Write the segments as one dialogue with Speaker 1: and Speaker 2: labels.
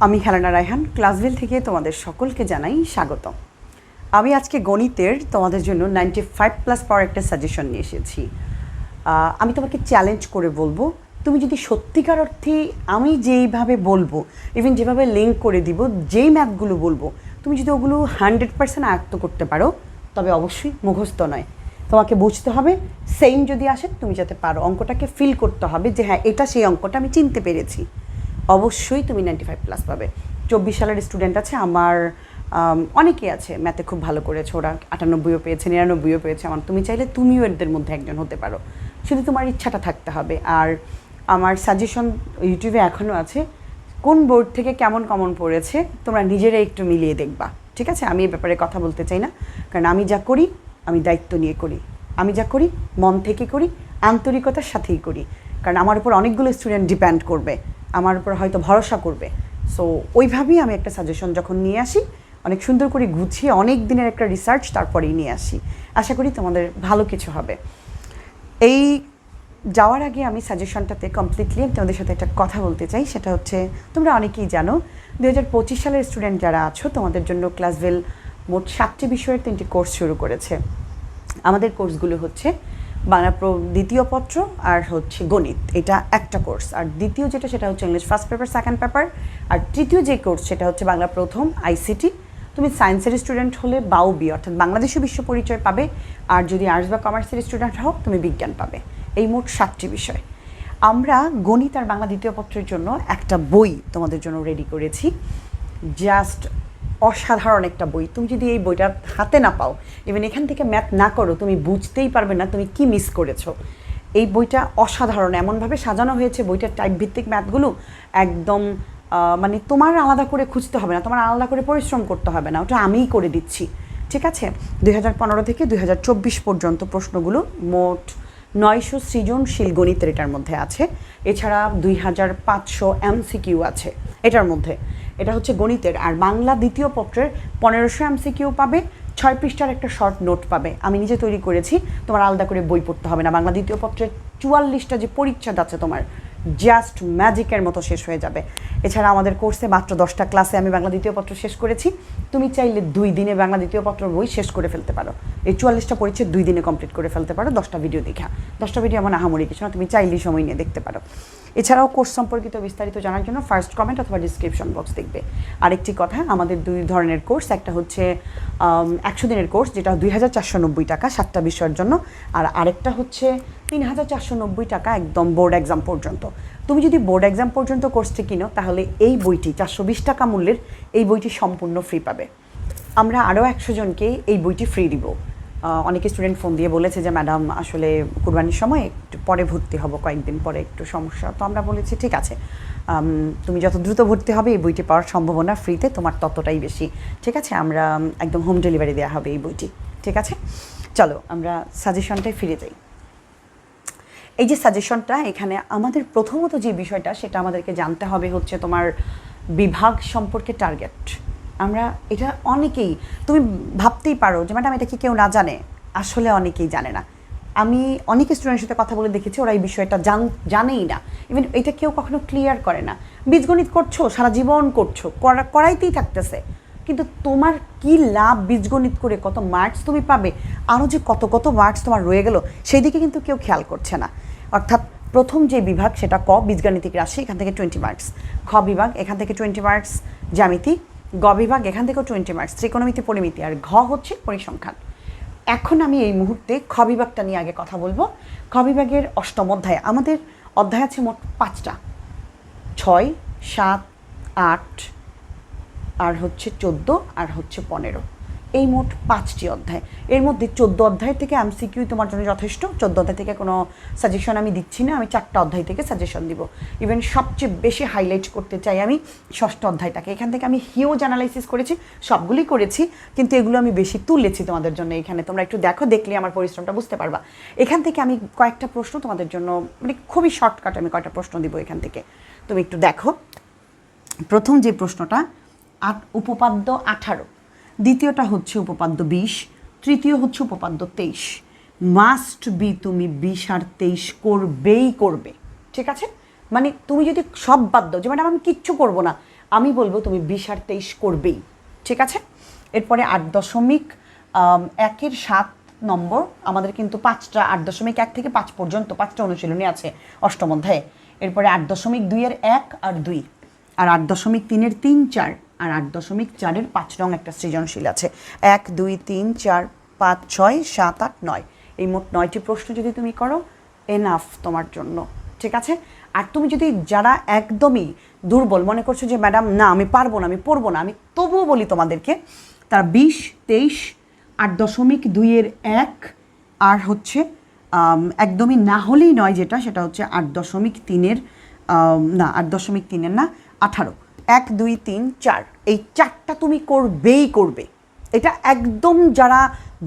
Speaker 1: আমি হেলেনা রায়হান ক্লাসভিল থেকে তোমাদের সকলকে জানাই স্বাগত। আমি আজকে গণিতের তোমাদের জন্য 95+ পাওয়ার একটা সাজেশন নিয়ে এসেছি। আমি তোমাকে চ্যালেঞ্জ করে বলবো, তুমি যদি সত্যিকার অর্থে আমি যেইভাবে বলবো, ইভেন যেভাবে লিঙ্ক করে দিব, যেই ম্যাথগুলো বলবো, তুমি যদি ওগুলো 100% আয়ত্ত করতে পারো, তবে অবশ্যই মুখস্থ নয়, তোমাকে বুঝতে হবে। সেম যদি আসে তুমি যাতে পারো, অঙ্কটাকে ফিল করতে হবে যে হ্যাঁ এটা সেই অঙ্কটা আমি চিনতে পেরেছি, অবশ্যই তুমি 95+ পাবে। 24 সালের স্টুডেন্ট আছে আমার, অনেকেই আছে ম্যাথে খুব ভালো করেছে, ওরা 98ও পেয়েছে, 99ও পেয়েছে। আমার তুমি চাইলে তুমিও এদের মধ্যে একজন হতে পারো, শুধু তোমার ইচ্ছাটা থাকতে হবে। আর আমার সাজেশন ইউটিউবে এখনও আছে, কোন বোর্ড থেকে কেমন কমন পড়েছে তোমরা নিজেরাই একটু মিলিয়ে দেখবা, ঠিক আছে? আমি এই ব্যাপারে কথা বলতে চাই না, কারণ আমি যা করি আমি দায়িত্ব নিয়ে করি, আমি যা করি মন থেকে করি, আন্তরিকতার সাথেই করি, কারণ আমার উপর অনেকগুলো স্টুডেন্ট ডিপেন্ড করবে, আমার উপর হয়তো ভরসা করবে। সো ওইভাবেই আমি একটা সাজেশন যখন নিয়ে আসি, অনেক সুন্দর করে গুছিয়ে অনেক দিনের একটা রিসার্চ তারপরেই নিয়ে আসি। আশা করি তোমাদের ভালো কিছু হবে। এই যাওয়ার আগে আমি সাজেশনটাতে কমপ্লিটলি তোমাদের সাথে একটা কথা বলতে চাই, সেটা হচ্ছে তোমরা অনেকেই জানো 2025 সালের স্টুডেন্ট যারা আছো তোমাদের জন্য ক্লাসভেল মোট 7টি বিষয়ের 3টি কোর্স শুরু করেছে। আমাদের কোর্সগুলো হচ্ছে বাংলা দ্বিতীয় পত্র আর হচ্ছে গণিত, এটা একটা কোর্স। আর দ্বিতীয় যেটা সেটা হচ্ছে English first paper second paper. আর তৃতীয় যে কোর্স সেটা হচ্ছে বাংলা প্রথম আইসিটি। তুমি সায়েন্সের স্টুডেন্ট হলে বাউবি অর্থাৎ বাংলাদেশি বিশ্ব পরিচয় পাবে, আর যদি আর্টস বা কমার্সের স্টুডেন্ট হও তুমি বিজ্ঞান পাবে। এই মোট 7টি বিষয়। আমরা গণিত আর বাংলা দ্বিতীয় পত্রের জন্য একটা বই তোমাদের জন্য রেডি করেছি, জাস্ট অসাধারণ একটা বই। তুমি যদি এই বইটা হাতে না পাও, ইভেন এখান থেকে ম্যাথ না করো, তুমি বুঝতেই পারবে না তুমি কি মিস করেছো। এই বইটা অসাধারণ, এমনভাবে সাজানো হয়েছে বইটার টাইপ ভিত্তিক ম্যাথগুলো একদম মানে তোমার আলাদা করে খুঁজতে হবে না, তোমার আলাদা করে পরিশ্রম করতে হবে না, ওটা আমিই করে দিচ্ছি, ঠিক আছে? 2015 থেকে 2024 পর্যন্ত প্রশ্নগুলো মোট 900 সৃজনশীল গণিতের এটার মধ্যে আছে। এছাড়া 2500 MCQ আছে এটার মধ্যে। এটা হচ্ছে গণিতের। আর বাংলা দ্বিতীয় পত্রের 1500 MCQ পাবে, 6 পৃষ্ঠার একটা শর্ট নোট পাবে, আমি নিজে তৈরি করেছি, তোমার আলাদা করে বই পড়তে হবে না। বাংলা দ্বিতীয় পত্রের 44টা যে পরিচ্ছেদ আছে তোমার জাস্ট ম্যাজিকের মতো শেষ হয়ে যাবে। এছাড়া আমাদের কোর্সে মাত্র 10টা ক্লাসে আমি বাংলা দ্বিতীয় পত্র শেষ করেছি। তুমি চাইলে 2 দিনে বাংলা দ্বিতীয় পত্র বই শেষ করে ফেলতে পারো। এই 44টা পরিচ্ছেদ 2 দিনে কমপ্লিট করে ফেলতে পারো 10টা ভিডিও দেখা। 10টা ভিডিও এমন আহামরি কিছু না, তুমি চাইলেই সময় নিয়ে দেখতে পারো। এছাড়াও কোর্স সম্পর্কিত বিস্তারিত জানার জন্য ফার্স্ট কমেন্ট অথবা ডিসক্রিপশন বক্স দেখবে। আরেকটি কথা, আমাদের 2 ধরনের কোর্স, একটা হচ্ছে 100 দিনের কোর্স যেটা 2490 টাকা 7টা বিষয়ের জন্য, আর আরেকটা হচ্ছে 3490 টাকা একদম বোর্ড এক্সাম পর্যন্ত। তুমি যদি বোর্ড এক্সাম পর্যন্ত কোর্সটি কিনো তাহলে এই বইটি 420 টাকা মূল্যের এই বইটি সম্পূর্ণ ফ্রি পাবে। আমরা আরও 100 জনকে এই বইটি ফ্রি দিব। অনেকে স্টুডেন্ট ফোন দিয়ে বলেছে যে ম্যাডাম আসলে কুরবানির সময় একটু পরে ভর্তি হব, কয়েকদিন পরে একটু সমস্যা, তো আমরা বলেছি ঠিক আছে, তুমি যত দ্রুত ভর্তি হবে এই বইটি পাওয়ার সম্ভাবনা ফ্রিতে তোমার ততটাই বেশি, ঠিক আছে? আমরা একদম হোম ডেলিভারি দেওয়া হবে এই বইটি, ঠিক আছে? চলো আমরা সাজেশনটায় ফিরে যাই। এই যে সাজেশনটা, এখানে আমাদের প্রথমত যে বিষয়টা সেটা আমাদেরকে জানতে হবে হচ্ছে তোমার বিভাগ সম্পর্কে টার্গেট। আমরা এটা অনেকেই, তুমি ভাবতেই পারো যে ম্যাডাম এটা কি কেউ না জানে, আসলে অনেকেই জানে না। আমি অনেক স্টুডেন্টের সাথে কথা বলে দেখেছি ওরা এই বিষয়টা জানেই না, ইভেন এটা কেউ কখনো ক্লিয়ার করে না। বীজগণিত করছো, সারা জীবন করছো, করাইতেই থাকতেছে, কিন্তু তোমার কি লাভ বীজগণিত করে? কত মার্কস তুমি পাবে, আরও যে কত কত মার্কস তোমার রয়ে গেল, সেই দিকে কিন্তু কেউ খেয়াল করছে না। অর্থাৎ প্রথম যে বিভাগ সেটা ক, বীজগাণিতিক রাশি, এখান থেকে 20 মার্কস। খ বিভাগ, এখান থেকে 20 মার্কস জ্যামিতি। গ বিভাগ, এখান থেকেও 20 মার্কস ত্রিকোণমিতি পরিমিতি। আর ঘ হচ্ছে পরিসংখ্যান। এখন আমি এই মুহূর্তে খ বিভাগটা নিয়ে আগে কথা বলবো। খ বিভাগের 8ম অধ্যায়, আমাদের অধ্যায় আছে মোট 5টা, 6, 7, 8 আর হচ্ছে 14 আর হচ্ছে 15, এই মোট 5টি অধ্যায়। এর মধ্যে 14 অধ্যায় থেকে এমসিকিউ তোমার জন্য যথেষ্ট। 14 অধ্যায় থেকে কোনো সাজেশন আমি দিচ্ছি না, আমি 4টা অধ্যায় থেকে সাজেশন দিব। ইভেন সবচেয়ে বেশি হাইলাইট করতে চাই আমি 6ষ্ঠ অধ্যায়টাকে। এখান থেকে আমি হিউজ অ্যানালাইসিস করেছি, সবগুলোই করেছি, কিন্তু এগুলো আমি বেশি তুলেছি তোমাদের জন্য। এখানে তোমরা একটু দেখো, দেখলে আমার পরিশ্রমটা বুঝতে পারবা। এখান থেকে আমি কয়েকটা প্রশ্ন তোমাদের জন্য, মানে খুবই শর্টকাট আমি কয়েকটা প্রশ্ন দিব এখান থেকে, তুমি একটু দেখো। প্রথম যে প্রশ্নটা, উপপাদ্য 18, দ্বিতীয়টা হচ্ছে উপপাদ্য 20, তৃতীয় হচ্ছে উপপাদ্য 23। মাস্ট বি তুমি 20 আর 23 করবেই করবে, ঠিক আছে? মানে তুমি যদি সব বাদ দাও যে ম্যাডাম আমি কিচ্ছু করবো না, আমি বলবো তুমি 20 আর 23 করবেই, ঠিক আছে। এরপরে 8.1-7 নম্বর আমাদের কিন্তু 5টা 8.1 থেকে 5 পর্যন্ত 5টা অনুশীলনী আছে অষ্টম অধ্যায়ে। এরপরে 8.2-এর 1 আর 2, আর 8.3-এর 3, 4, আর 8.4-এর 5 নং একটা সৃজনশীল আছে। 1, 2, 3, 4, 5, 6, 7, 8, 9, এই মোট 9টি প্রশ্ন যদি তুমি করো এনাফ তোমার জন্য, ঠিক আছে। আর তুমি যদি যারা একদমই দুর্বল মনে করছো যে ম্যাডাম না আমি পারবো না, আমি পড়বো না, আমি তবুও বলি তোমাদেরকে তারা 20, 23, 8.2-এর 1 আর হচ্ছে একদমই না হলেই নয় যেটা, সেটা হচ্ছে 8.3-এর না 8.3-এর না 18, 1, 2, 3, 4, এই 4টা তুমি করবেই করবে। এটা একদম যারা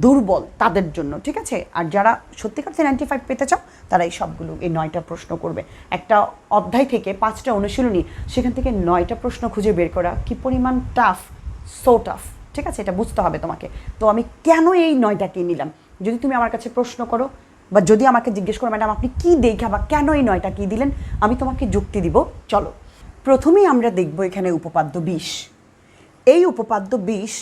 Speaker 1: দুর্বল তাদের জন্য, ঠিক আছে। আর যারা সত্যিকার 95 পেতে চাও তারা এই সবগুলো এই 9টা প্রশ্ন করবে। একটা অধ্যায় থেকে 5টা অনুশীলনী, সেখান থেকে 9টা প্রশ্ন খুঁজে বের করা কি পরিমাণ টাফ, সো টাফ, ঠিক আছে। এটা বুঝতে হবে তোমাকে। তো আমি কেন এই 9টাকে নিলাম, যদি তুমি আমার কাছে প্রশ্ন করো বা যদি আমাকে জিজ্ঞেস করো ম্যাডাম আপনি কী দেখা বা কেন এই 9টা কী দিলেন, আমি তোমাকে যুক্তি দিব। চলো প্রথমেই আমরা দেখব এখানে উপপাদ্য 20। এই উপপাদ্য 20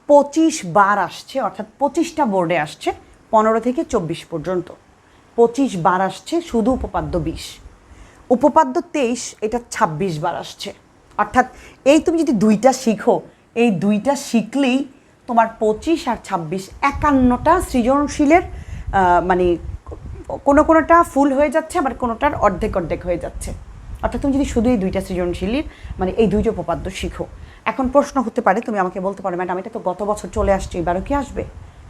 Speaker 1: 25 বার আসছে, অর্থাৎ 25টা বোর্ডে আসছে 15 থেকে 24 পর্যন্ত। 25 বার আসছে শুধু উপপাদ্য 20। উপপাদ্য 23 এটা 26 বার আসছে। অর্থাৎ এই তুমি যদি 2টা শিখো, এই 2টা শিখলেই তোমার 25 আর 26 51টা সৃজনশীলের মানে কোনোটা ফুল হয়ে যাচ্ছে, আবার কোনোটার অর্ধেক অর্ধেক হয়ে যাচ্ছে। অর্থাৎ তুমি যদি শুধু এই 2টা সৃজনশীলের মানে এই 2টা উপপাদ্য শিখো। এখন প্রশ্ন হতে পারে, তুমি আমাকে বলতে পারো ম্যাডাম এটা তো গত বছর চলে আসছে, এবারও কি আসবে?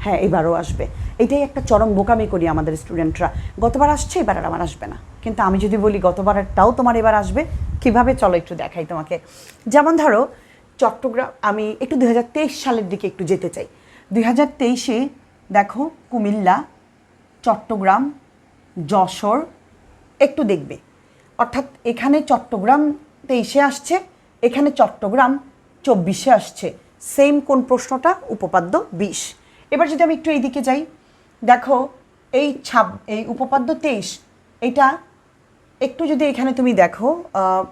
Speaker 1: হ্যাঁ, এবারও আসবে। এটাই একটা চরম বোকামি করি আমাদের স্টুডেন্টরা, গতবার আসছে এবার আর আমার আসবে না। কিন্তু আমি যদি বলি গতবারটাও তোমার এবার আসবে, কিভাবে চলো একটু দেখাই তোমাকে। যেমন ধরো চট্টগ্রাম, আমি একটু 2023 সালের দিকে একটু যেতে চাই। 2023-এ দেখো কুমিল্লা, চট্টগ্রাম, যশোর একটু দেখবে। অর্থাৎ এখানে চট্টগ্রাম 23-এ আসছে, এখানে চট্টগ্রাম 24-এ আসছে। সেম কোন প্রশ্নটা? উপপাদ্য 20। এবার যদি আমি একটু এইদিকে যাই, দেখো এই উপপাদ্য 23, এটা একটু যদি এখানে তুমি দেখো,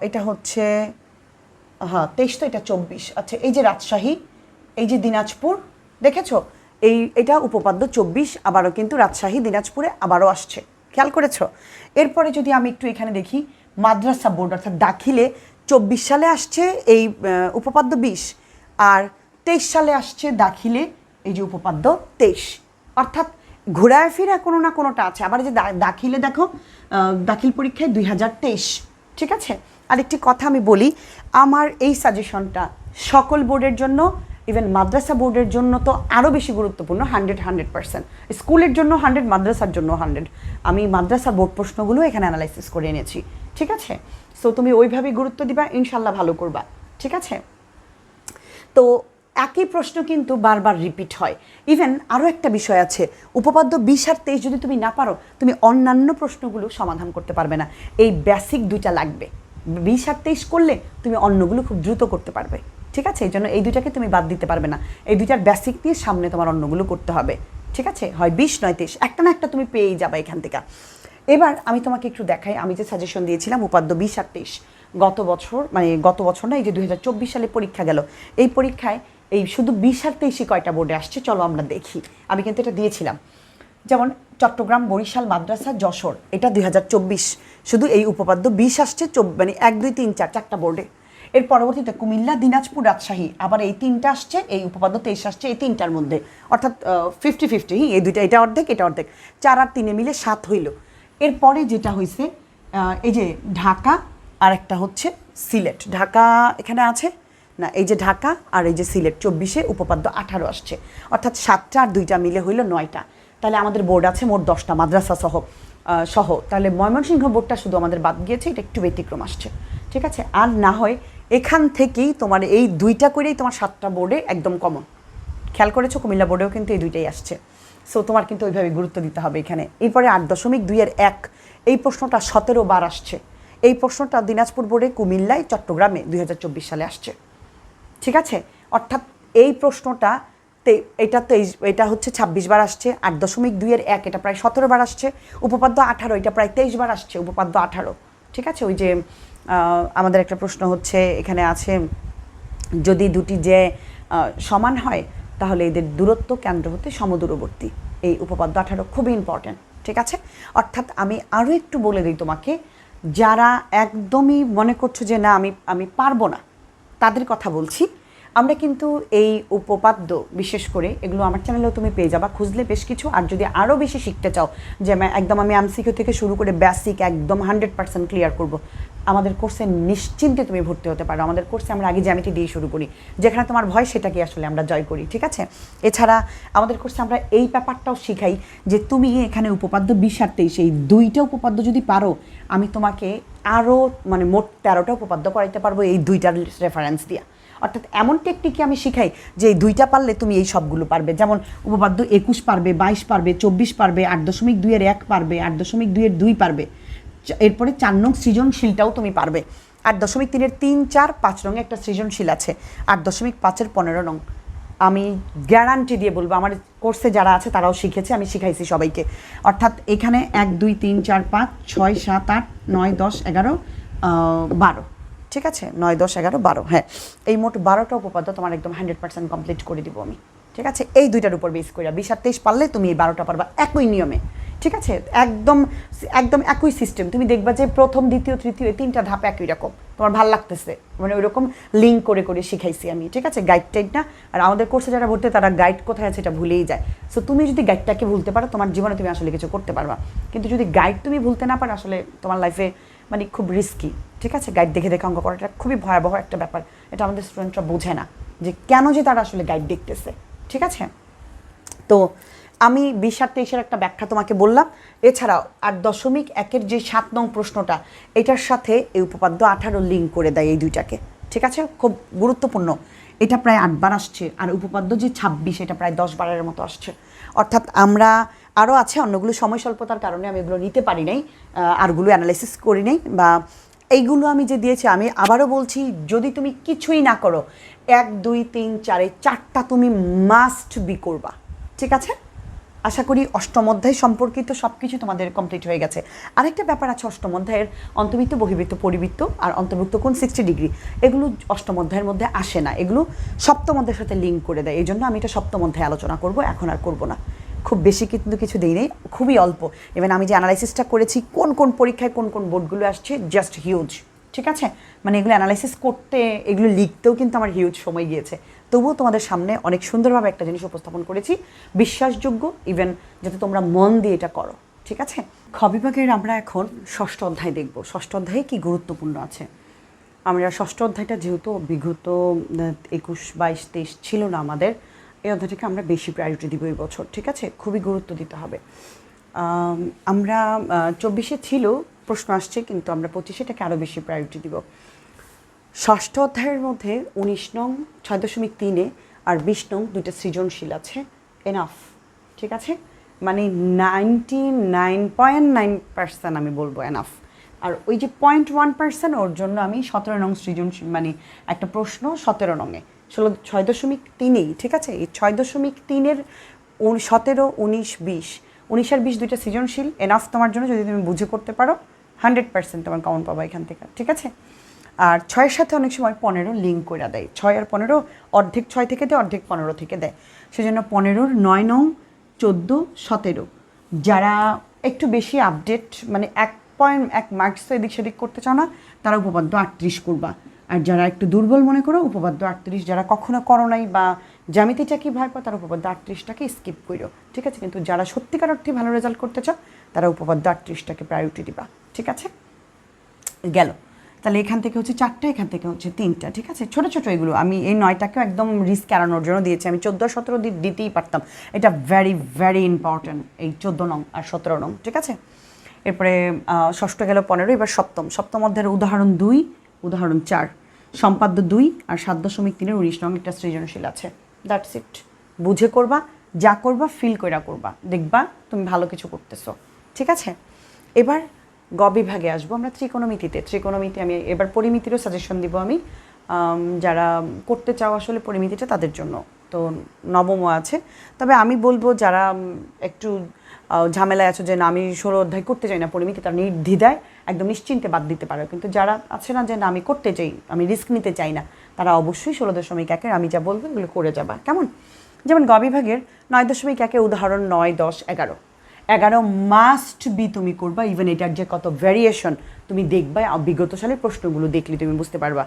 Speaker 1: এটা হচ্ছে 23, তো এটা 24। আচ্ছা, এই যে রাজশাহী, এই যে দিনাজপুর, দেখেছো এটা উপপাদ্য 24, আবারও কিন্তু রাজশাহী দিনাজপুরে আবারও আসছে, খেয়াল করেছো? এরপরে যদি আমি একটু এখানে দেখি মাদ্রাসা বোর্ড, অর্থাৎ দাখিলে 24 সালে আসছে এই উপপাদ্য 20, আর 23 সালে আসছে দাখিলে এই যে উপপাদ্য 23। অর্থাৎ ঘোরায় ফিরে কোনো না কোনোটা আছে। আবার যে দাখিলে দেখো দাখিল পরীক্ষায় 2023, ঠিক আছে। আরেকটি কথা আমি বলি, আমার এই সাজেশনটা সকল বোর্ডের জন্য, ইভেন মাদ্রাসা বোর্ডের জন্য তো আরও বেশি গুরুত্বপূর্ণ। 100%। স্কুলের জন্য 100, মাদ্রাসার জন্য 100। আমি মাদ্রাসা বোর্ড প্রশ্নগুলো এখানে অ্যানালাইসিস করে এনেছি, ঠিক আছে। সো তুমি ওইভাবেই গুরুত্ব দিবা, ইনশাল্লাহ ভালো করবা, ঠিক আছে। তো একই প্রশ্ন কিন্তু বারবার রিপিট হয়। ইভেন আরও একটা বিষয় আছে, উপপাদ্য 20 আর 23 যদি তুমি না পারো, তুমি অন্যান্য প্রশ্নগুলো সমাধান করতে পারবে না। এই বেসিক 2টা লাগবে। 20 আর 23 করলে তুমি অন্যগুলো খুব দ্রুত করতে পারবে, ঠিক আছে। এই জন্য এই 2টাকে তুমি বাদ দিতে পারবে না। এই 2টার বেসিক দিয়ে সামনে তোমার অন্যগুলো করতে হবে, ঠিক আছে। হয় 20 নয় 23, একটা না একটা তুমি পেয়েই যাবে এখান থেকে। এবার আমি তোমাকে একটু দেখাই, আমি যে সাজেশন দিয়েছিলাম উপাদ্য 20 আর 23, গত বছর না, এই যে 2024 সালে পরীক্ষা গেল, এই পরীক্ষায় এই শুধু 20 আর 23 কয়টা বোর্ডে আসছে চলো আমরা দেখি। আমি কিন্তু এটা দিয়েছিলাম, যেমন চট্টগ্রাম, বরিশাল, মাদ্রাসা, যশোর, এটা 2024 শুধু এই উপপাদ্য 20 আসছে, মানে 1, 2, 3, 4 চারটা বোর্ডে। এর পরবর্তীতে কুমিল্লা, দিনাজপুর, রাজশাহী, আবার এই 3টা আসছে, এই উপপাদ্য 23 আসছে এই 3টার মধ্যে, অর্থাৎ 50-50। এই 2টা, এটা অর্ধেক এটা অর্ধেক, 4 আর 3 মিলে 7 হইল। এরপরে যেটা হয়েছে এই যে ঢাকা আর একটা হচ্ছে সিলেট। ঢাকা এখানে আছে না, এই যে ঢাকা আর এই যে সিলেট, 24-এ উপপাদ্য 18 আসছে, অর্থাৎ 7টা আর 2টা মিলে হইল 9টা। তাহলে আমাদের বোর্ড আছে মোট 10টা মাদ্রাসা সহ। তাহলে ময়মনসিংহ বোর্ডটা শুধু আমাদের বাদ গিয়েছে, এটা একটু ব্যতিক্রম আসছে, ঠিক আছে। আর না হয় এখান থেকেই তোমার এই 2টা করেই তোমার 7টা বোর্ডে একদম কমন। খেয়াল করেছো কুমিল্লা বোর্ডেও কিন্তু এই 2টাই আসছে। সো তোমার কিন্তু ওইভাবে গুরুত্ব দিতে হবে এখানে। এরপরে 8.2 এর 1, এই প্রশ্নটা 17 বার আসছে। এই প্রশ্নটা দিনাজপুর বোর্ডে, কুমিল্লায়, চট্টগ্রামে 2024 সালে আসছে, ঠিক আছে। অর্থাৎ এই প্রশ্নটা এটা হচ্ছে 26 বার আসছে। 8.2 এর 1, এটা প্রায় 17 বার আসছে। উপপাদ্য 18, এটা প্রায় 23 বার আসছে, উপপাদ্য 18, ঠিক আছে। ওই যে আমাদের একটা প্রশ্ন হচ্ছে এখানে আছে, যদি দুটি যে সমান হয় তাহলে এদের দূরত্ব কেন্দ্র হতে সমদূরবর্তী। এই উপপাদ্য 18 খুবই ইম্পর্ট্যান্ট, ঠিক আছে। অর্থাৎ আমি আরও একটু বলে দিই তোমাকে, যারা একদমই মনে করছো যে না আমি পারবো না, তাদের কথা বলছি। আমরা কিন্তু এই উপপাদ্য বিশেষ করে এগুলো আমার চ্যানেলেও তুমি পেয়ে যাবা, খুঁজলে বেশ কিছু। আর যদি আরও বেশি শিখতে চাও যে আমি এমসিকিউ থেকে শুরু করে বেসিক একদম 100% ক্লিয়ার করব, আমাদের কোর্সে নিশ্চিন্তে তুমি ভর্তি হতে পারো। আমাদের কোর্সে আমরা আগে জ্যামিতি দিয়ে শুরু করি, যেখানে তোমার ভয় সেটাকে আসলে আমরা জয় করি, ঠিক আছে। এছাড়া আমাদের কোর্সে আমরা এই ব্যাপারটাও শিখাই যে তুমি এখানে উপপাদ্য 20 আর 23 এই দুইটা উপপাদ্য যদি পারো, আমি তোমাকে আরও মোট 13টা উপপাদ্য করাইতে পারবো এই দুইটার রেফারেন্স দিয়ে। অর্থাৎ এমন টেকনিকই আমি শিখাই যে এই দুইটা পারলে তুমি এই সবগুলো পারবে। যেমন উপপাদ্য 21 পারবে, 22 পারবে, 24 পারবে, 8.2 এর 1 পারবে, 8.2 এর 2 পারবে। এরপরে 4 নং সৃজনশীলটাও তুমি পারবে। 8.3 এর 3, 4, 5 নং একটা সৃজনশীল আছে। 8.5 এর 15 নং আমি গ্যারান্টি দিয়ে বলবো, আমার কোর্সে যারা আছে তারাও শিখেছে, আমি শিখাইছি সবাইকে। অর্থাৎ এখানে 1, 2, 3, 4, 5, 6, 7, 8, 9, 10, 11, 12, ঠিক আছে। 9, 10, 11, 12, হ্যাঁ, এই মোট 12টা উপপাদ্য তোমার একদম 100% কমপ্লিট করে দিব আমি, ঠিক আছে। এই দুইটার উপর বেস করে 20 আর 23 পারলে তুমি এই 12টা পারবা একই নিয়মে, ঠিক আছে। একদম একদম একই সিস্টেম। তুমি দেখবা যে প্রথম, দ্বিতীয়, তৃতীয় এই 3টা ধাপ একই রকম, তোমার ভাল লাগতেছে, ওই রকম লিঙ্ক করে করে শিখাইছি আমি, ঠিক আছে। গাইড টাইড না। আর আমাদের কোর্সে যারা ভর্তি তারা গাইড কোথায় আছে এটা ভুলেই যায়। সো তুমি যদি গাইডটাকে ভুলতে পারো, তোমার জীবনে তুমি আসলে কিছু করতে পারবা। কিন্তু যদি গাইড তুমি ভুলতে না পারো, আসলে তোমার লাইফে খুব রিস্কি, ঠিক আছে। গাইড দেখে দেখে অঙ্ক করাটা খুবই ভয়াবহ একটা ব্যাপার। এটা আমাদের স্টুডেন্টরা বোঝে না যে কেন যে তারা আসলে গাইড দেখতেছে, ঠিক আছে। তো আমি 20 আর 23 একটা ব্যাখ্যা তোমাকে বললাম। এছাড়াও 8.1 যে 7 নং প্রশ্নটা, এটার সাথে এই উপপাদ্য 18 লিঙ্ক করে দেয় এই দুইটাকে, ঠিক আছে। খুব গুরুত্বপূর্ণ। এটা প্রায় 8 বার আসছে, আর উপপাদ্য যে 26 এটা প্রায় 10 বারের মতো আসছে। অর্থাৎ আমরা আরও আছে, অন্যগুলো সময় স্বল্পতার কারণে আমি এগুলো নিতে পারি নাই, আরগুলো অ্যানালাইসিস করি নাই, বা এইগুলো আমি যে দিয়েছি। আমি আবারও বলছি, যদি তুমি কিছুই না করো, 1, 2, 3, 4 এই 4টা তুমি মাস্ট বি করবা, ঠিক আছে। আশা করি অষ্টম অধ্যায় সম্পর্কিত সব কিছু তোমাদের কমপ্লিট হয়ে গেছে। আরেকটা ব্যাপার আছে অষ্টম অধ্যায়ের, অন্তর্বৃত্ত, বহির্বৃত্ত, পরিবৃত্ত আর অন্তর্ভুক্ত কোণ 60 ডিগ্রি, এগুলো অষ্টম অধ্যায়ের মধ্যে আসে না, এগুলো সপ্তম অধ্যায়ের সাথে লিঙ্ক করে দেয়। এই জন্য আমি এটা সপ্তম অধ্যায়ে আলোচনা করব, এখন আর করব না। খুব বেশি কিন্তু কিছু দিই নেই, খুবই অল্প। ইভেন আমি যে অ্যানালাইসিসটা করেছি কোন কোন পরীক্ষায় কোন কোন বোর্ডগুলো আসছে, জাস্ট হিউজ, ঠিক আছে। এগুলো অ্যানালাইসিস করতে, এগুলো লিখতেও কিন্তু আমার হিউজ সময় গিয়েছে। তবুও তোমাদের সামনে অনেক সুন্দরভাবে একটা জিনিস উপস্থাপন করেছি, বিশ্বাসযোগ্য, ইভেন যাতে তোমরা মন দিয়ে এটা করো, ঠিক আছে। খ বিভাগের আমরা এখন ষষ্ঠ অধ্যায় দেখব। ষষ্ঠ অধ্যায়ে কি গুরুত্বপূর্ণ আছে। আমরা ষষ্ঠ অধ্যায়টা যেহেতু বিগত 21, 22, 23 ছিল না আমাদের, এই অধ্যায়টাকে আমরা বেশি প্রায়োরিটি দিব এই বছর, ঠিক আছে। খুবই গুরুত্ব দিতে হবে। আমরা 24-এ ছিল প্রশ্ন আসছে, কিন্তু আমরা 25-এটাকে আরও বেশি প্রায়োরিটি দিব। ষষ্ঠ অধ্যায়ের মধ্যে 19 নং 6.3 আর 20 নং দুইটা সৃজনশীল আছে, এনাফ, ঠিক আছে। 99.9% আমি বলবো এনাফ। আর ওই যে 0.1% ওর জন্য আমি 17 নং সৃজনশীল, একটা প্রশ্ন 17 নংয়ে 6.3, ঠিক আছে। এই 6.3-এর 17, 19, 20, 19 আর 20 দুইটা সৃজনশীল এনাফ তোমার জন্য। যদি তুমি বুঝে করতে পারো 100% তোমার কমন পাবা এখান থেকে, ঠিক আছে। আর 6-এর সাথে অনেক সময় 15 লিঙ্ক করে দেয়। 6 আর 15 অর্ধেক 6 থেকে দেয়, অর্ধেক 15 থেকে দেয়। সেজন্য 15-র 9 নং, 14, 17 যারা একটু বেশি আপডেট, 1 মার্কস তো এদিক সেদিক করতে চাও না, তারা উপপাদ্য 38 করবা। আর যারা একটু দুর্বল মনে করো, উপপাদ্য 38 যারা কখনো করো নাই বা জ্যামিতিটা কি ভয় পাও, তারা উপপাদ্য 38টাকে স্কিপ করো, ঠিক আছে। কিন্তু যারা সত্যিকার অর্থে ভালো রেজাল্ট করতে চাও, তারা উপপাদ্য 38টাকে প্রায়োরিটি দিবা, ঠিক আছে। গেল। তাহলে এখান থেকে হচ্ছে 4টা, এখান থেকে হচ্ছে 3টা, ঠিক আছে। ছোটো ছোটো এগুলো আমি এই 9টাকেও একদম রিস্ক এড়ানোর জন্য দিয়েছি। আমি 14, 17 দিতেই পারতাম। এটা ভেরি ভেরি ইম্পর্ট্যান্ট, এই 14 নং আর 17 নং, ঠিক আছে। এরপরে ষষ্ঠ গেল 15, এবার সপ্তম অধ্যায়ের উদাহরণ 2, উদাহরণ 4, সম্পাদ্য 2 আর 7.3-এর 19 নং একটা সৃজনশীল আছে। That's it. বুঝে করবা, যা করবা ফিল কইরা করবা, দেখবা তুমি ভালো কিছু করতেছো, ঠিক আছে। এবার গ বিভাগে আসবো আমরা, ত্রিকোণমিতি আমি এবার পরিমিতিরও সাজেশন দিব আমি, যারা করতে চাও আসলে পরিমিতিটা তাদের জন্য তো নবমও আছে। তবে আমি বলবো যারা একটু ঝামেলায় আছো যে না আমি 16 অধ্যায় করতে চাই না পরিমিতি, তারা নির্দ্বিধায় একদম নিশ্চিন্তে বাদ দিতে পারো। কিন্তু যারা আছে না যে না আমি করতে চাই, আমি রিস্ক নিতে চাই না, তারা অবশ্যই 16.1 আমি যা বলবো এগুলো করে যাবা। কেমন? যেমন গ বিভাগের 9.1 উদাহরণ 9, 10, 11 মাস্ট বি তুমি করবা। ইভেন এটার যে কত ভ্যারিয়েশন তুমি দেখবা, বিগত সালের প্রশ্নগুলো দেখলে তুমি বুঝতে পারবা।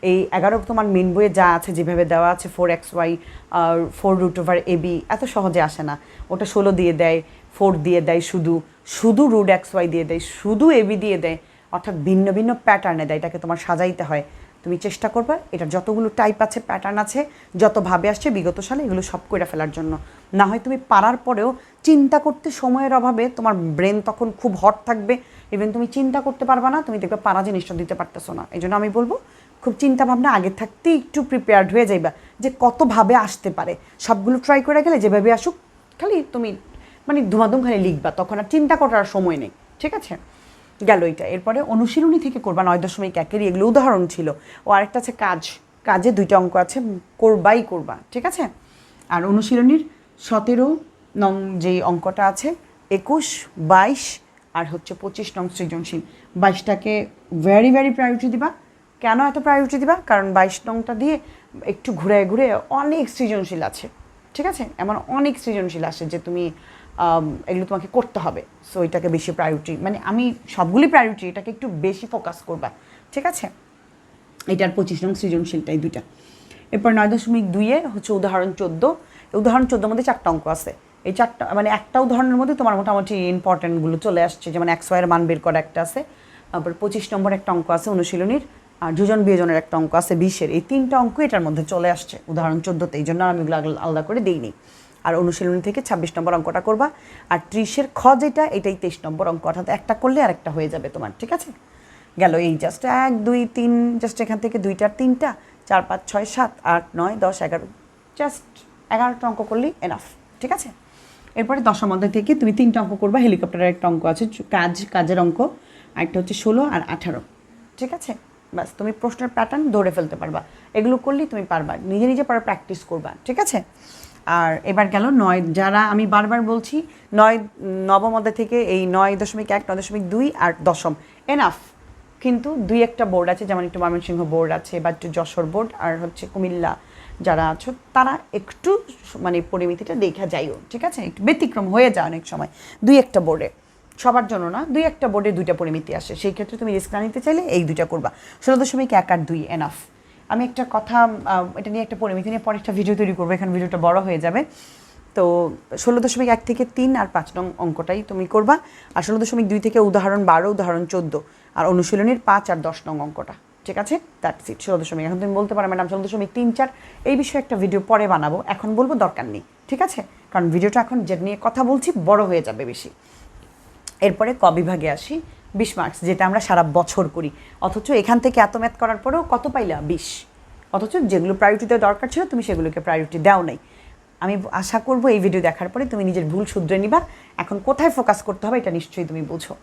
Speaker 1: এই 11 তোমার মেন বইয়ে যা আছে যেভাবে দেওয়া আছে 4xy আর 4√/ab এত সহজে আসে না। ওটা 16 দিয়ে দেয়, 4 দিয়ে দেয়, শুধু √xy দিয়ে দেয়, শুধু ab দিয়ে দেয়, অর্থাৎ ভিন্ন ভিন্ন প্যাটার্নে দেয়। এটাকে তোমার সাজাইতে হয়। তুমি চেষ্টা করবা এটা যতগুলো টাইপ আছে, প্যাটার্ন আছে, যতভাবে আসছে বিগত সালে এগুলো সব করে ফেলার জন্য। না হয় তুমি পারার পরেও চিন্তা করতে সময়ের অভাবে তোমার ব্রেন তখন খুব হট থাকবে, ইভেন তুমি চিন্তা করতে পারবা না, তুমি দেখবে পারা জিনিসটা দিতে পারতেছো না। এই জন্য আমি বলবো খুব চিন্তা ভাবনা আগে থাকতেই একটু প্রিপেয়ার্ড হয়ে যাইবা যে কতভাবে আসতে পারে। সবগুলো ট্রাই করে গেলে যেভাবে আসুক খালি তুমি মানে ধুমাধুম খালি লিখবা, তখন আর চিন্তা করার সময় নেই। ঠিক আছে, গেল এটা। এরপরে অনুশীলনী থেকে করবা 9.1 এগুলো উদাহরণ ছিল। ও আরেকটা আছে কাজে 2টা অঙ্ক আছে, করবা। ঠিক আছে, আর অনুশীলনীর 17 নং যেই অঙ্কটা আছে 21, 22 আর হচ্ছে 25 নং সৃজনশীল। 22টাকে ভেরি প্রায়োরিটি দিবা। কেন এত প্রায়োরিটি দিবা? কারণ 22 নংটা দিয়ে একটু ঘুরে অনেক সৃজনশীল আছে। ঠিক আছে, এমন অনেক সৃজনশীল আসে যে তুমি এগুলো তোমাকে করতে হবে। সো এটাকে বেশি প্রায়োরিটি, মানে আমি সবগুলি প্রায়োরিটি, এটাকে একটু বেশি ফোকাস করবা। ঠিক আছে, এটার 25 নং সৃজনশীলটাই 2টা। এরপর 9.2 হচ্ছে উদাহরণ 14। উদাহরণ 14 মধ্যে 4টা অঙ্ক আছে। এই 4টা মানে একটা উদাহরণের মধ্যে তোমার মোটামুটি ইম্পর্টেন্টগুলো চলে আসছে। যেমন xy এর মান বের করা একটা আছে, তারপর 25 নম্বর একটা অঙ্ক আছে অনুশীলনীর, আর যোজন বিয়োজনের একটা অঙ্ক আছে 20-এর। এই 3টা অঙ্ক এটার মধ্যে চলে আসছে উদাহরণ 14তে, এই জন্য আমি এগুলো আলাদা করে দিইনি। আর অনুশীলনী থেকে 26 নম্বর অঙ্কটা করবা। আর 30-এর খ যেটা, এটাই 23 নম্বর অঙ্ক, অর্থাৎ একটা করলে আর একটা হয়ে যাবে তোমার। ঠিক আছে, গেল এই জাস্ট 1, 2, 3, জাস্ট এখান থেকে 2টার 3টা, 4, 5, 6, 7, 8, 9, 10, 11, জাস্ট 11টা অঙ্ক করলেই এনাফ। ঠিক আছে, এরপরে 10 মধ্যে থেকে তুমি 3টা অঙ্ক করবা। হেলিকপ্টারের একটা অঙ্ক আছে, কাজের অঙ্ক, আরেকটা হচ্ছে 16 আর 18। ঠিক আছে, বাস তুমি প্রশ্নের প্যাটার্ন ধরে ফেলতে পারবা। এগুলো করলেই তুমি পারবা, নিজে পারো, প্র্যাকটিস করবা। ঠিক আছে, আর এবার গেল 9, যারা আমি বারবার বলছি 9 অধ্যায় থেকে এই 9.1, 9.2 আর 10 এনাফ। কিন্তু 2-1টা বোর্ড আছে, যেমন একটু ময়মনসিংহ বোর্ড আছে বা একটু যশোর বোর্ড আর হচ্ছে কুমিল্লা যারা আছো, তারা একটু মানে পরিমিতিটা দেখা যাইও। ঠিক আছে, একটু ব্যতিক্রম হয়ে যায় অনেক সময় 2-1টা বোর্ডে, সবার জন্য না। 2-1টা বোর্ডে 2টা পরিমিতি আসে, সেই ক্ষেত্রে তুমি রিস্ক না নিতে চাইলে এই 2টা করবা। 16.1 আর 2 এনাফ। আমি একটা কথা এটা নিয়ে একটা পরিমিতি নিয়ে পরে একটা ভিডিও তৈরি করবো, এখানে ভিডিওটা বড় হয়ে যাবে। তো 16.1 থেকে 3 আর 5 নং অঙ্কটাই তুমি করবা। আর 16.2 থেকে উদাহরণ 12, উদাহরণ 14 আর অনুশীলনীর 5 আর 10 নং অঙ্কটা। ঠিক আছে, দ্যাটস ইট। 16.1। এখন তুমি বলতে পারো ম্যাডাম 16.3, 4 এই বিষয়ে একটা ভিডিও পরে বানাবো, এখন বলবো দরকার নেই। ঠিক আছে, কারণ ভিডিওটা এখন যে নিয়ে কথা বলছি বড় হয়ে যাবে বেশি। এরপরে ক বিভাগে আসি, 20 মার্কস, যেটা আমরা সারা বছর করি, অথচ এখান থেকে এত ম্যাথ করার পরেও কত পাইলা? 20। অথচ যেগুলো প্রায়োরিটি দেওয়া দরকার ছিল তুমি সেগুলোকে প্রায়োরিটি দাও নাই। আমি আশা করব এই ভিডিও দেখার পরে তুমি নিজের ভুল শুধরে নিবা। এখন কোথায় ফোকাস করতে হবে এটা নিশ্চয়ই তুমি বুঝো।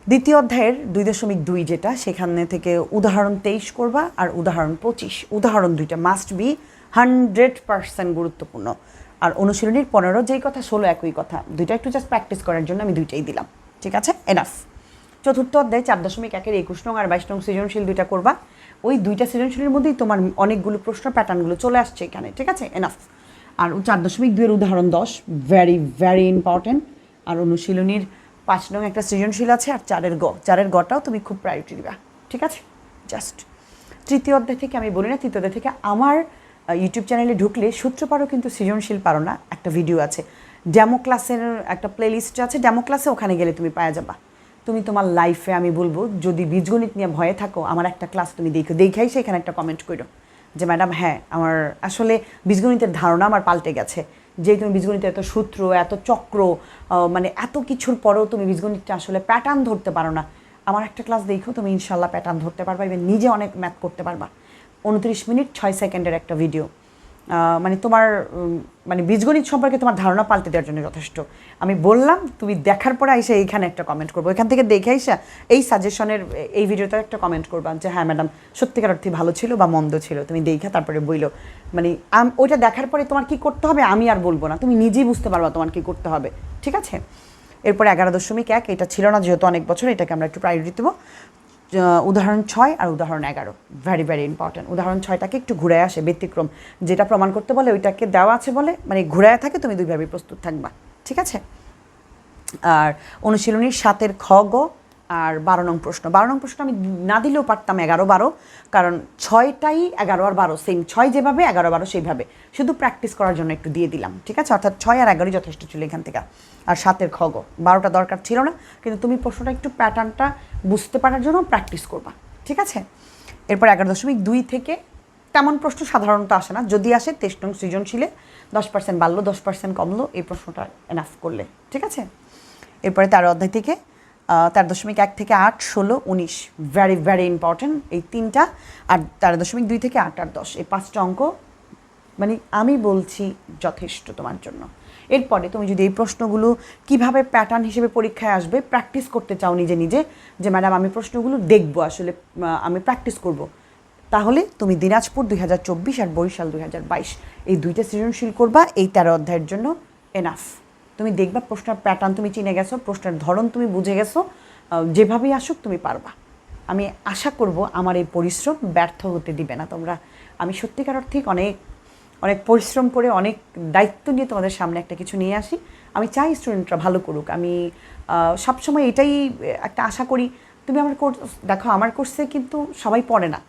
Speaker 1: দ্বিতীয় অধ্যায়ের 2.2 যেটা, সেখানে থেকে উদাহরণ 23 করবা আর উদাহরণ 25। উদাহরণ 2টা মাস্ট বি 100% গুরুত্বপূর্ণ। আর অনুশীলনীর 15 যেই কথা, 16 একই কথা। 2টা একটু জাস্ট প্র্যাকটিস করার জন্য আমি 2টাই দিলাম। ঠিক আছে, এনাফ। চতুর্থ অধ্যায় 4.1-এর 21 নং আর 22 নং সৃজনশীল 2টা করবা। ওই 2টা সৃজনশীলের মধ্যেই তোমার অনেকগুলো প্রশ্ন প্যাটার্নগুলো চলে আসছে এখানে। ঠিক আছে, এনাফ। আর 4.2-এর উদাহরণ 10 ভেরি ইম্পর্টেন্ট। আর অনুশীলনীর 5 নং একটা সৃজনশীল আছে, আর 4-এর গটাও তুমি খুব প্রায়োরিটি দিবা। ঠিক আছে, জাস্ট। তৃতীয় অধ্যায় থেকে আমি বলি না, তৃতীয় অধ্যায় থেকে আমার ইউটিউব চ্যানেলে ঢুকলে সূত্র পারো কিন্তু সৃজনশীল পারো না একটা ভিডিও আছে, ডেমো ক্লাসের একটা প্লেলিস্ট আছে, ডেমো ক্লাসে ওখানে গেলে তুমি পাওয়া যাবা। তুমি তোমার লাইফে আমি বলবো যদি বীজগণিত নিয়ে ভয়ে থাকো, আমার একটা ক্লাস তুমি দেখাই সেখানে একটা কমেন্ট করো যে ম্যাডাম হ্যাঁ আমার আসলে বীজগণিতের ধারণা আমার পাল্টে গেছে। যে তুমি বীজগণিতের এত সূত্র, এত চক্র, মানে এত কিছুর পরেও তুমি বীজগণিতটা আসলে প্যাটার্ন ধরতে পারো না, আমার একটা ক্লাস দেখো, তুমি ইনশাল্লাহ প্যাটার্ন ধরতে পারবা এবং নিজে অনেক ম্যাথ করতে পারবা। 29 মিনিট 6 সেকেন্ডের একটা ভিডিও, মানে তোমার মানে বীজগণিত সম্পর্কে তোমার ধারণা পাল্টে দেওয়ার জন্য যথেষ্ট। আমি বললাম তুমি দেখার পরে এসে এইখানে একটা কমেন্ট করবো, এখান থেকে দেখে এসে এই সাজেশনের এই ভিডিওতে একটা কমেন্ট করবা যে হ্যাঁ ম্যাডাম সত্যিকার অর্থে ভালো ছিল বা মন্দ ছিল, তুমি দেখা তারপরে বইলো। মানে ওইটা দেখার পরে তোমার কি করতে হবে আমি আর বলবো না, তুমি নিজেই বুঝতে পারবা তোমার কি করতে হবে, ঠিক আছে? এরপরে 11.1 এটা ছিল না যেহেতু অনেক বছর, এটাকে আমরা একটু প্রায়োরিটি দেবো। উদাহরণ 6 আর উদাহরণ 11 ভেরি ভেরি ইম্পর্ট্যান্ট। উদাহরণ 6টাকে একটু ঘুরে আসে, ব্যতিক্রম যেটা প্রমাণ করতে বলে ওইটাকে দেওয়া আছে বলে, মানে ঘুরায় থাকে, তুমি দুইভাবে প্রস্তুত থাকবা, ঠিক আছে? আর অনুশীলনীর 7 খ গ আর 12 নং প্রশ্ন। 12 নং প্রশ্ন আমি না দিলেও পারতাম 11-12, কারণ 6টাই 11 আর 12 সেম, 6 যেভাবে 11-12 সেইভাবে, শুধু প্র্যাকটিস করার জন্য একটু দিয়ে দিলাম, ঠিক আছে? অর্থাৎ 6 আর 11 যথেষ্ট ছিল এখান থেকে। আর 7 খ গ 12টা দরকার ছিল না, কিন্তু তুমি প্রশ্নটা একটু প্যাটার্নটা বুঝতে পারার জন্য প্র্যাকটিস করবা, ঠিক আছে? এরপর 11.2 থেকে তেমন প্রশ্ন সাধারণত আসে না, যদি আসে 23 নং সৃজনশীলে 10% বাড়লো 10% কমলো, এই প্রশ্নটা এনাফ করলে, ঠিক আছে? এরপরে 13 অধ্যায় থেকে 13.1 থেকে 8, 16, 19 ভেরি ভেরি ইম্পর্টেন্ট এই তিনটা। আর 13.2 থেকে 8 আর 10 এই 5টা অঙ্ক মানে আমি বলছি যথেষ্ট তোমার জন্য। এরপরে তুমি যদি এই প্রশ্নগুলো কিভাবে প্যাটার্ন হিসেবে পরীক্ষায় আসবে প্র্যাকটিস করতে চাও নিজে নিজে, যে ম্যাডাম আমি প্রশ্নগুলো দেখবো আসলে, আমি প্র্যাকটিস করব, তাহলে তুমি দিনাজপুর 2024 আর বরিশাল 2022 এই দুইটা সৃজনশীল করবা, এই 13 অধ্যায়ের জন্য এনাফ। তুমি দেখবা প্রশ্নের প্যাটার্ন তুমি চিনে গেছো, প্রশ্নের ধরন তুমি বুঝে গেছো, যেভাবেই আসুক তুমি পারবা। আমি আশা করব আমার এই পরিশ্রম ব্যর্থ হতে দিবে না তোমরা। আমি সত্যিকার অর্থে অনেক অনেক পরিশ্রম করে অনেক দায়িত্ব নিয়ে তোমাদের সামনে একটা কিছু নিয়ে আসি। আমি চাই স্টুডেন্টরা ভালো করুক, আমি সবসময় এটাই একটা আশা করি। তুমি আমার কোর্স দেখো, আমার কোর্সে কিন্তু সবাই পড়ে না,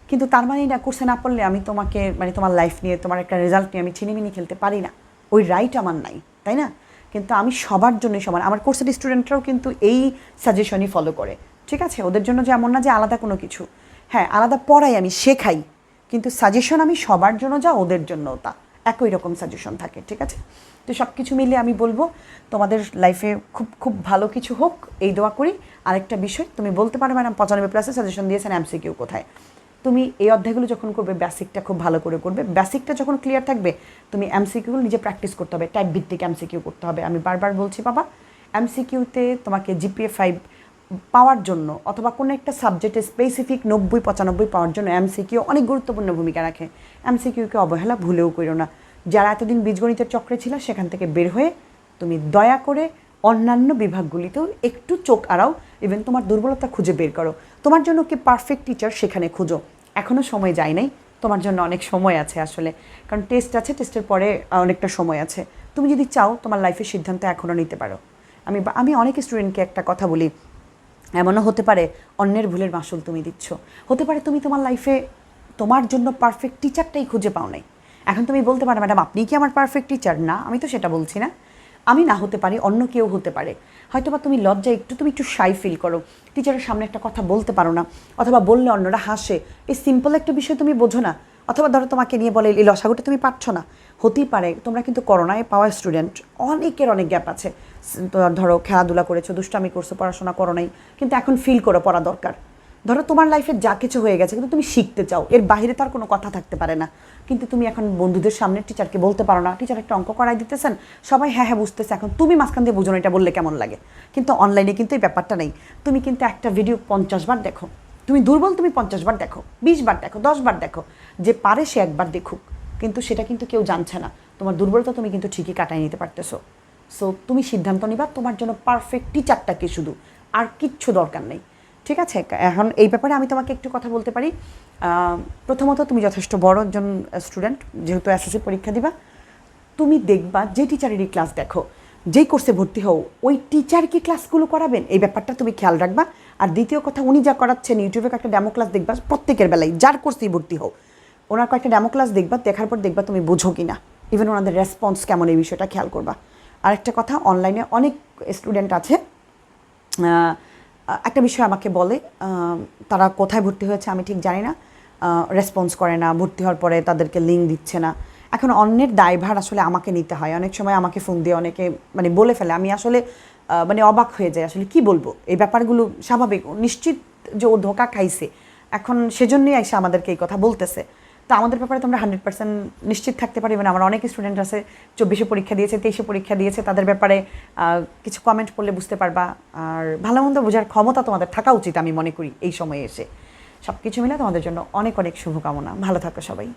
Speaker 1: কিন্তু তার মানে না কোর্সে না পড়লে আমি তোমাকে মানে তোমার লাইফ নিয়ে তোমার একটা রেজাল্ট নিয়ে আমি ছিনিমিনি খেলতে পারি না, ওই রাইট আমার নাই, তাই না? কিন্তু আমি সবার জন্যই সমান, আমার কোর্সের স্টুডেন্টরাও কিন্তু এই সাজেশনই ফলো করে, ঠিক আছে? ওদের জন্য যে এমন না যে আলাদা কোনো কিছু, হ্যাঁ আলাদা পড়াই, আমি শেখাই, কিন্তু সাজেশন আমি সবার জন্য যা ওদের জন্যও তা একই রকম সাজেশন থাকে, ঠিক আছে? তো সব কিছু মিলিয়ে আমি বলবো তোমাদের লাইফে খুব খুব ভালো কিছু হোক, এই দোয়া করি। আরেকটা বিষয়, তুমি বলতে পারো ম্যাডাম 95+ সাজেশন দিয়েছেন, এমসিকিউ কোথায়? তুমি এই অধ্যায়গুলো যখন করবে বেসিকটা খুব ভালো করে করবে, বেসিকটা যখন ক্লিয়ার থাকবে তুমি এমসিকিউগুলো নিজে প্র্যাকটিস করতে হবে, টাইপ ভিত্তিক এমসিকিউ করতে হবে। আমি বারবার বলছি বাবা, এমসিকিউতে তোমাকে জিপিএ 5 পাওয়ার জন্য অথবা কোনো একটা সাবজেক্টে স্পেসিফিক 90-95 পাওয়ার জন্য এমসিকিউ অনেক গুরুত্বপূর্ণ ভূমিকা রাখে। এমসিকিউকে অবহেলা ভুলেও করো না। যারা এতদিন বীজগণিতের চক্রে ছিল সেখান থেকে বের হয়ে তুমি দয়া করে অন্যান্য বিভাগগুলিতেও একটু চোখ আড়াও, ইভেন তোমার দুর্বলতা খুঁজে বের করো। তোমার জন্য কি পারফেক্ট টিচার সেখানে খুঁজো, এখনও সময় যায় নাই, তোমার জন্য অনেক সময় আছে আসলে, কারণ টেস্ট আছে, টেস্টের পরে অনেকটা সময় আছে। তুমি যদি চাও তোমার লাইফের সিদ্ধান্ত এখনও নিতে পারো। আমি অনেক স্টুডেন্টকে একটা কথা বলি, এমনও হতে পারে অন্যের ভুলের মাসুল তুমি দিচ্ছ, হতে পারে তুমি তোমার লাইফে তোমার জন্য পারফেক্ট টিচারটাই খুঁজে পাও নাই। এখন তুমি বলতে পারো ম্যাডাম আপনি কি আমার পারফেক্ট টিচার? না, আমি তো সেটা বলছি না, আমি না হতে পারি, অন্য কেউ হতে পারে। হয়তো বা তুমি লজ্জায় তুমি একটু শাই ফিল করো, টিচারের সামনে একটা কথা বলতে পারো না, অথবা বললে অন্যরা হাসে, এই সিম্পল একটা বিষয় তুমি বোঝো না, অথবা ধরো তোমাকে নিয়ে বলে এই লসাগুটা তুমি পারছো না। হতেই পারে তোমরা কিন্তু করোনায় পাওয়া স্টুডেন্ট, অনেকের অনেক গ্যাপ আছে, ধরো খেলাধুলা করেছো, দুষ্টামি করছো, পড়াশোনা করো নাই, কিন্তু এখন ফিল করো পড়া দরকার। ধরো তোমার লাইফে যা কিছু হয়ে গেছে কিন্তু তুমি শিখতে চাও, এর বাইরে তার কোনো কথা থাকতে পারে না, কিন্তু তুমি এখন বন্ধুদের সামনে টিচারকে বলতে পারো না, টিচার একটা অঙ্ক করাই দিতেছেন, সবাই হ্যাঁ হ্যাঁ বুঝতেছে, এখন তুমি মাঝখান দিয়ে বুঝো না এটা বললে কেমন লাগে। কিন্তু অনলাইনে কিন্তু এই ব্যাপারটা নেই, তুমি কিন্তু একটা ভিডিও 50 বার দেখো, তুমি দুর্বল তুমি 50 বার দেখো, 20 বার দেখো, 10 বার দেখো, যে পারে সে একবার দেখুক, কিন্তু সেটা কিন্তু কেউ জানছে না। তোমার দুর্বলতা তুমি কিন্তু ঠিকই কাটাই নিতে পারতেছো। সো তুমি সিদ্ধান্ত নিবা তোমার জন্য পারফেক্ট টিচারটাকে, শুধু আর কিচ্ছু দরকার নেই, ঠিক আছে? এখন এই ব্যাপারে আমি তোমাকে একটু কথা বলতে পারি। প্রথমত তুমি যথেষ্ট বড় একজন স্টুডেন্ট, যেহেতু এসএসসি পরীক্ষা দিবা, তুমি দেখবা যে টিচারেরই ক্লাস দেখো, যেই কোর্সে ভর্তি হও ওই টিচার কি ক্লাসগুলো করাবেন এই ব্যাপারটা তুমি খেয়াল রাখবা। আর দ্বিতীয় কথা, উনি যা করাচ্ছেন ইউটিউবে একটা ডেমো ক্লাস দেখবা, প্রত্যেকের বেলায় যার কোর্সেই ভর্তি হও ওনার কয়েকটা ডেমো ক্লাস দেখবা, দেখার পর দেখবা তুমি বোঝো কি না, ইভেন ওনাদের রেসপন্স কেমন এই বিষয়টা খেয়াল করবা। আরেকটা কথা, অনলাইনে অনেক স্টুডেন্ট আছে একটা বিষয় আমাকে বলে, তারা কোথায় ভর্তি হয়েছে আমি ঠিক জানি না, রেসপন্স করে না, ভর্তি হওয়ার পরে তাদেরকে লিঙ্ক দিচ্ছে না। এখন অন্যের দায়ভার আসলে আমাকে নিতে হয়, অনেক সময় আমাকে ফোন দিয়ে অনেকে মানে বলে ফেলে, আমি আসলে মানে অবাক হয়ে যাই, আসলে কি বলবো। এই ব্যাপারগুলো স্বাভাবিক, নিশ্চিত যে ও ধোকা খাইছে, এখন সেজন্যই এসে আমাদেরকে এই কথা বলতেছে। তো আমাদের ব্যাপারে তোমরা 100% নিশ্চিত থাকতে পারবে না। আমার অনেক স্টুডেন্ট আছে 24-এ পরীক্ষা দিয়েছে, 23-এ পরীক্ষা দিয়েছে, তাদের ব্যাপারে কিছু কমেন্ট করলে বুঝতে পারবা। আর ভালো মন্দ বোঝার ক্ষমতা তোমাদের থাকা উচিত আমি মনে করি এই সময়ে এসে। সব কিছু মিলে তোমাদের জন্য অনেক অনেক শুভকামনা। ভালো থাকো সবাই।